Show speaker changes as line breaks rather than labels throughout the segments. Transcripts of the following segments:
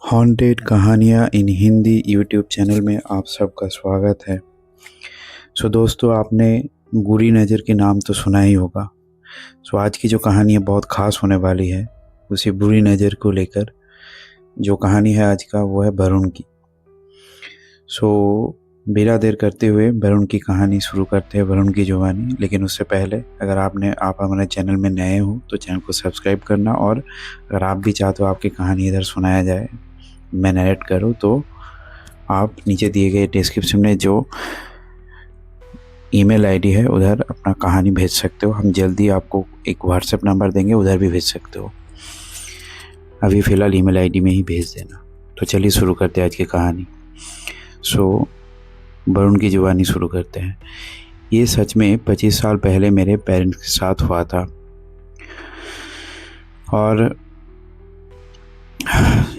Haunted कहानियाँ इन Hindi YouTube channel में आप सबका स्वागत है। दोस्तों, आपने बुरी नज़र के नाम तो सुना ही होगा। आज की जो कहानी है बहुत ख़ास होने वाली है। उसी बुरी नज़र को लेकर जो कहानी है आज का वो है वरुण की। बिना देर करते हुए वरुण की कहानी शुरू करते हैं, वरुण की जुबानी। लेकिन उससे पहले अगर आप हमारे चैनल में नए हो तो चैनल को सब्सक्राइब करना, और अगर आप भी चाहते हो आपकी कहानी इधर सुनाया जाए, मैं नरेट करूँ, तो आप नीचे दिए गए डिस्क्रिप्शन में जो ईमेल आईडी है उधर अपना कहानी भेज सकते हो। हम जल्दी आपको एक व्हाट्सएप नंबर देंगे, उधर भी भेज सकते हो। अभी फ़िलहाल ईमेल आईडी में ही भेज देना। तो चलिए शुरू करते हैं आज की कहानी। वरुण की जुबानी शुरू करते हैं। ये सच में 25 साल पहले मेरे पेरेंट्स के साथ हुआ था। और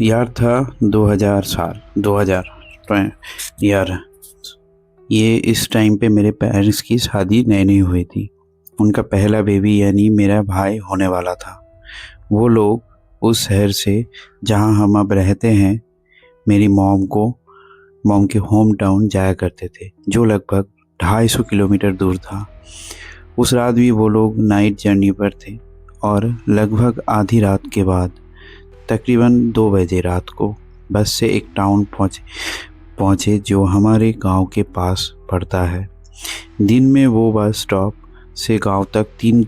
यार था 2000 यार, ये इस टाइम पे मेरे पेरेंट्स की शादी नई नई हुई थी। उनका पहला बेबी यानी मेरा भाई होने वाला था। वो लोग उस शहर से जहाँ हम अब रहते हैं मेरी मॉम के होम टाउन जाया करते थे, जो लगभग 250 किलोमीटर दूर था। उस रात भी वो लोग नाइट जर्नी पर थे, और लगभग आधी रात के बाद तकरीबन 2 बजे रात को बस से एक टाउन पहुँचे जो हमारे गांव के पास पड़ता है। दिन में वो बस स्टॉप से गांव तक 3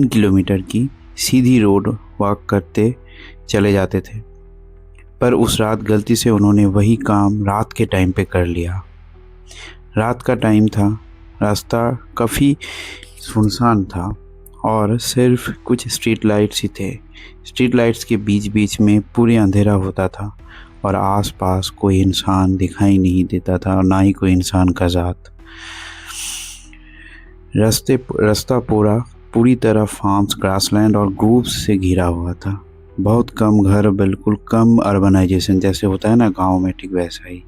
किलोमीटर की सीधी रोड वॉक करते चले जाते थे। पर उस रात गलती से उन्होंने वही काम रात के टाइम पे कर लिया। रात का टाइम था, रास्ता काफ़ी सुनसान था और सिर्फ कुछ स्ट्रीट लाइट्स ही थे। स्ट्रीट लाइट्स के बीच बीच में पूरे अंधेरा होता था और आसपास कोई इंसान दिखाई नहीं देता था, और ना ही कोई इंसान का ज़ात। रास्ता पूरी तरह फार्म्स, ग्रासलैंड और ग्रुप्स से घिरा हुआ था। बहुत कम घर, बिल्कुल कम अर्बनाइजेशन, जैसे होता है ना गांव में, ठीक वैसा ही।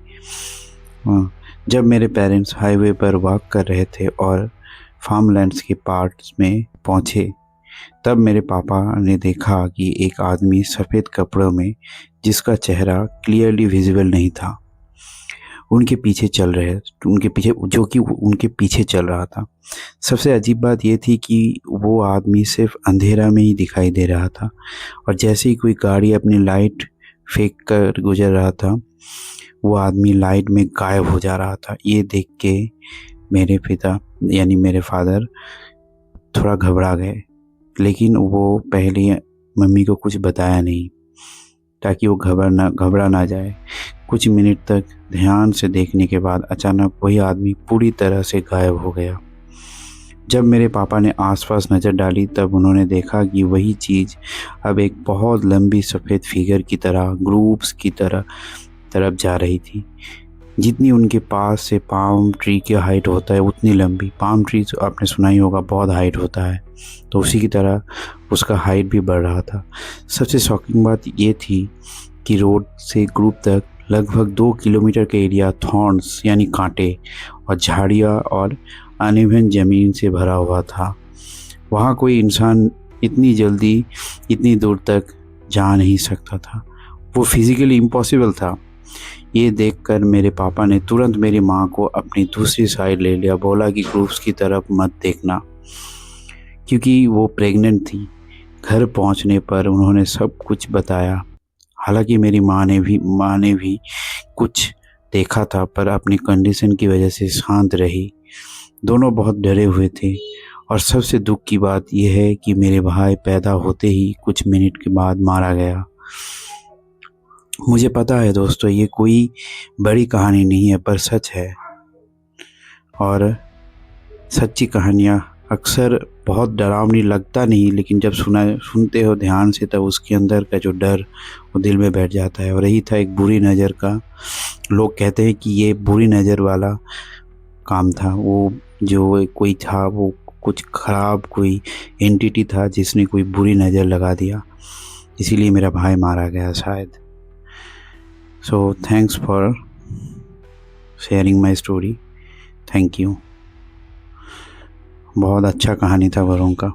जब मेरे पेरेंट्स हाईवे पर वॉक कर रहे थे और फार्मलैंड्स के पार्ट्स में पहुंचे, तब मेरे पापा ने देखा कि एक आदमी सफ़ेद कपड़ों में, जिसका चेहरा क्लियरली विजिबल नहीं था, उनके पीछे चल रहा था। सबसे अजीब बात यह थी कि वो आदमी सिर्फ अंधेरा में ही दिखाई दे रहा था, और जैसे ही कोई गाड़ी अपनी लाइट फेंक कर गुजर रहा था, वो आदमी लाइट में गायब हो जा रहा था। ये देख के मेरे पिता यानी मेरे फादर थोड़ा घबरा गए, लेकिन वो पहले मम्मी को कुछ बताया नहीं ताकि वो घबरा ना जाए। कुछ मिनट तक ध्यान से देखने के बाद अचानक वही आदमी पूरी तरह से गायब हो गया। जब मेरे पापा ने आसपास नज़र डाली, तब उन्होंने देखा कि वही चीज़ अब एक बहुत लंबी सफ़ेद फिगर की तरह ग्रुप्स की तरफ जा रही थी। जितनी उनके पास से पाम ट्री की हाइट होता है उतनी लंबी। पाम ट्री तो आपने सुना ही होगा, बहुत हाइट होता है, तो उसी की तरह उसका हाइट भी बढ़ रहा था। सबसे शॉकिंग बात ये थी कि रोड से ग्रुप तक लगभग 2 किलोमीटर का एरिया थॉर्न्स यानी कांटे और झाड़ियाँ और अनइवन ज़मीन से भरा हुआ था। वहाँ कोई इंसान इतनी जल्दी इतनी दूर तक जा नहीं सकता था। वो फिज़िकली इम्पॉसिबल था। ये देखकर मेरे पापा ने तुरंत मेरी माँ को अपनी दूसरी साइड ले लिया। बोला कि ग्रुप्स की तरफ मत देखना, क्योंकि वो प्रेग्नेंट थी। घर पहुँचने पर उन्होंने सब कुछ बताया। हालांकि मेरी माँ ने भी कुछ देखा था, पर अपनी कंडीशन की वजह से शांत रही। दोनों बहुत डरे हुए थे, और सबसे दुख की बात यह है कि मेरे भाई पैदा होते ही कुछ मिनट के बाद मारा गया। मुझे पता है दोस्तों, ये कोई बड़ी कहानी नहीं है, पर सच है। और सच्ची कहानियाँ अक्सर बहुत डरावनी लगता नहीं, लेकिन जब सुनते हो ध्यान से, तब उसके अंदर का जो डर वो दिल में बैठ जाता है। और यही था एक बुरी नज़र का। लोग कहते हैं कि ये बुरी नज़र वाला काम था। वो जो कोई था, वो कुछ ख़राब कोई एंटिटी था जिसने कोई बुरी नज़र लगा दिया, इसीलिए मेरा भाई मारा गया शायद। Thanks for sharing my story. Thank you. बहुत अच्छा कहानी था वरुण का।